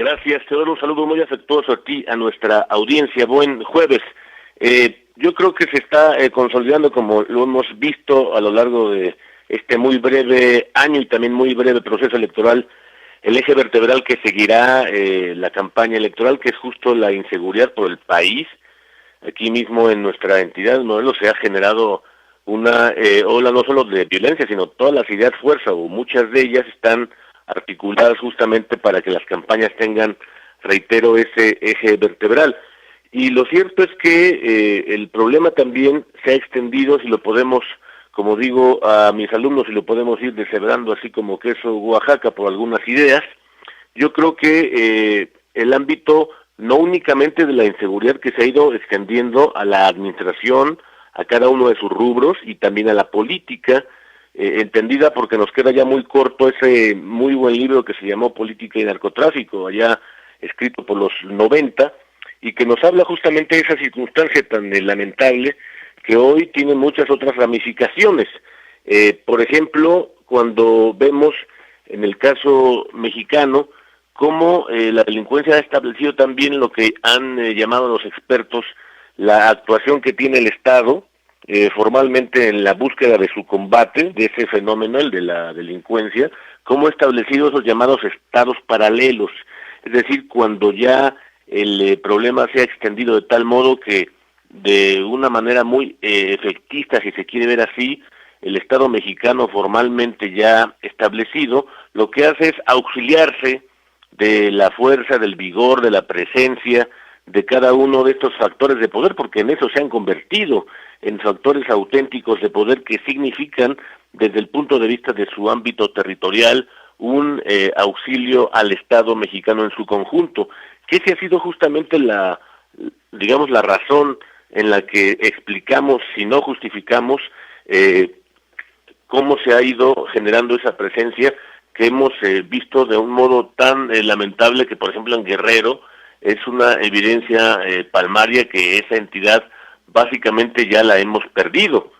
Gracias, Teodoro. Un saludo muy afectuoso a ti, a nuestra audiencia. Buen jueves. Yo creo que se está consolidando, como lo hemos visto a lo largo de este muy breve año y también muy breve proceso electoral, el eje vertebral que seguirá la campaña electoral, que es justo la inseguridad por el país. Aquí mismo en nuestra entidad, Morelos, se ha generado una ola no solo de violencia, sino todas las ideas fuerza, o muchas de ellas están articuladas justamente para que las campañas tengan, reitero, ese eje vertebral. Y lo cierto es que el problema también se ha extendido, si lo podemos, como digo a mis alumnos, si lo podemos ir deshebrando así como queso Oaxaca por algunas ideas. Yo creo que el ámbito no únicamente de la inseguridad, que se ha ido extendiendo a la administración, a cada uno de sus rubros, y también a la política, entendida porque nos queda ya muy corto ese muy buen libro que se llamó Política y Narcotráfico, allá escrito por los 90, y que nos habla justamente de esa circunstancia tan lamentable que hoy tiene muchas otras ramificaciones. Por ejemplo, cuando vemos en el caso mexicano cómo la delincuencia ha establecido también lo que han llamado los expertos la actuación que tiene el Estado formalmente en la búsqueda de su combate, de ese fenómeno, el de la delincuencia, cómo ha establecido esos llamados estados paralelos, es decir, cuando ya el problema se ha extendido de tal modo que de una manera muy efectista, si se quiere ver así, el Estado mexicano formalmente ya establecido, lo que hace es auxiliarse de la fuerza, del vigor, de la presencia de cada uno de estos factores de poder, porque en eso se han convertido, en factores auténticos de poder que significan, desde el punto de vista de su ámbito territorial, un auxilio al Estado mexicano en su conjunto, que esa ha sido justamente la razón en la que explicamos, si no justificamos, cómo se ha ido generando esa presencia que hemos visto de un modo tan lamentable que, por ejemplo, en Guerrero es una evidencia palmaria que esa entidad básicamente ya la hemos perdido,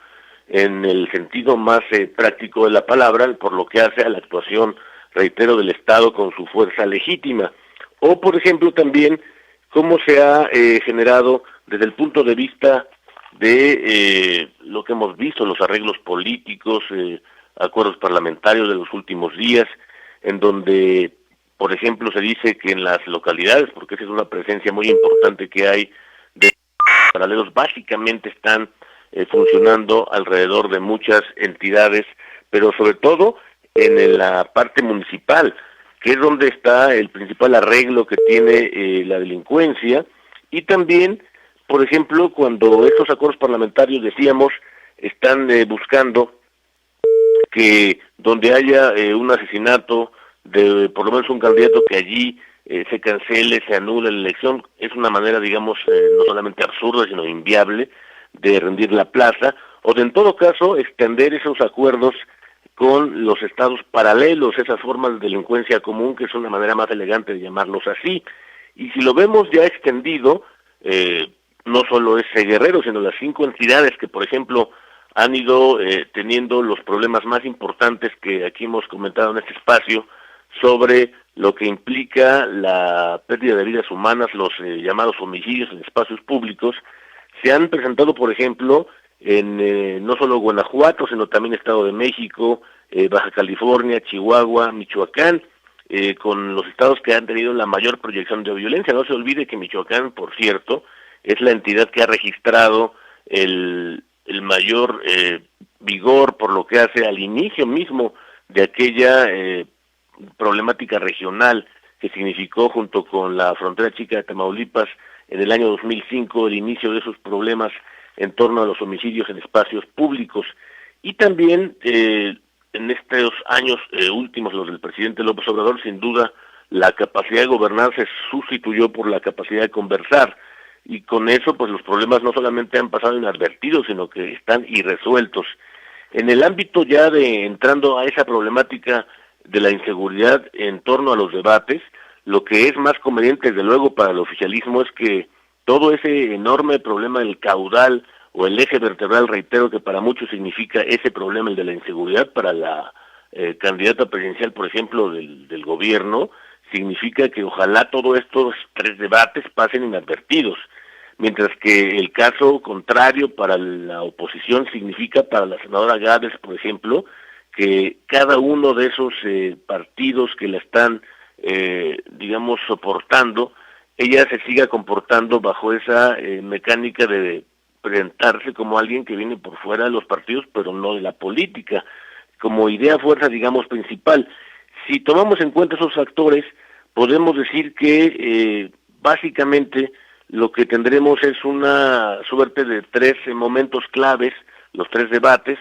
en el sentido más práctico de la palabra, por lo que hace a la actuación, reitero, del Estado con su fuerza legítima. O, por ejemplo, también cómo se ha generado desde el punto de vista de lo que hemos visto, los arreglos políticos, acuerdos parlamentarios de los últimos días, en donde, por ejemplo, se dice que en las localidades, porque esa es una presencia muy importante que hay de paralelos, básicamente están funcionando alrededor de muchas entidades, pero sobre todo en la parte municipal, que es donde está el principal arreglo que tiene la delincuencia, y también, por ejemplo, cuando estos acuerdos parlamentarios, decíamos, están buscando que donde haya un asesinato de por lo menos un candidato, que allí se cancele, se anule la elección, es una manera, digamos, no solamente absurda, sino inviable de rendir la plaza, o de en todo caso extender esos acuerdos con los estados paralelos, esas formas de delincuencia común, que es una manera más elegante de llamarlos así. Y si lo vemos ya extendido, no solo ese Guerrero, sino las 5 entidades que, por ejemplo, han ido teniendo los problemas más importantes que aquí hemos comentado en este espacio, sobre lo que implica la pérdida de vidas humanas, los llamados homicidios en espacios públicos, se han presentado, por ejemplo, en no solo Guanajuato, sino también Estado de México, Baja California, Chihuahua, Michoacán, con los estados que han tenido la mayor proyección de violencia. No se olvide que Michoacán, por cierto, es la entidad que ha registrado el mayor vigor por lo que hace al inicio mismo de aquella problemática regional que significó, junto con la frontera chica de Tamaulipas, en el año 2005, el inicio de esos problemas en torno a los homicidios en espacios públicos. Y también en estos años últimos, los del presidente López Obrador, sin duda, la capacidad de gobernar se sustituyó por la capacidad de conversar, y con eso pues los problemas no solamente han pasado inadvertidos, sino que están irresueltos. En el ámbito ya de entrando a esa problemática de la inseguridad en torno a los debates, lo que es más conveniente, desde luego, para el oficialismo es que todo ese enorme problema del caudal o el eje vertebral, reitero, que para muchos significa ese problema, el de la inseguridad, para la candidata presidencial, por ejemplo, del gobierno, significa que ojalá todos estos 3 debates pasen inadvertidos, mientras que el caso contrario para la oposición significa para la senadora Gades, por ejemplo, que cada uno de esos partidos que la están, digamos, soportando, ella se siga comportando bajo esa mecánica de presentarse como alguien que viene por fuera de los partidos, pero no de la política, como idea fuerza, digamos, principal. Si tomamos en cuenta esos factores, podemos decir que básicamente lo que tendremos es una suerte de 3 momentos claves, los 3 debates,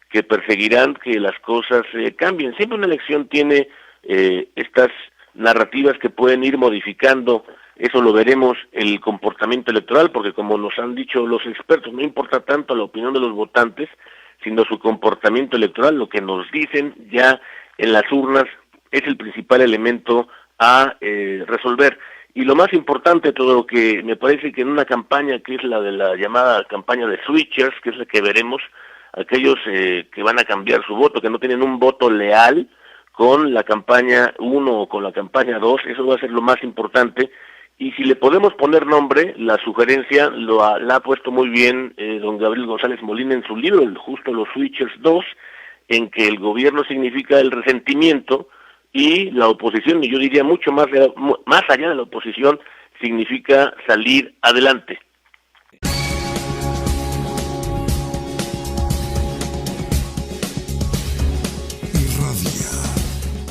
que perseguirán que las cosas cambien. Siempre una elección tiene estas narrativas que pueden ir modificando, eso lo veremos, el comportamiento electoral, porque como nos han dicho los expertos, no importa tanto la opinión de los votantes, sino su comportamiento electoral, lo que nos dicen ya en las urnas es el principal elemento a resolver. Y lo más importante, todo lo que me parece que en una campaña que es la de la llamada campaña de switchers, que es la que veremos, aquellos que van a cambiar su voto, que no tienen un voto leal con la campaña 1 o con la campaña 2, eso va a ser lo más importante. Y si le podemos poner nombre, la sugerencia la ha puesto muy bien don Gabriel González Molina en su libro, justo Los Switchers 2, en que el gobierno significa el resentimiento y la oposición, y yo diría mucho más allá de la oposición, significa salir adelante.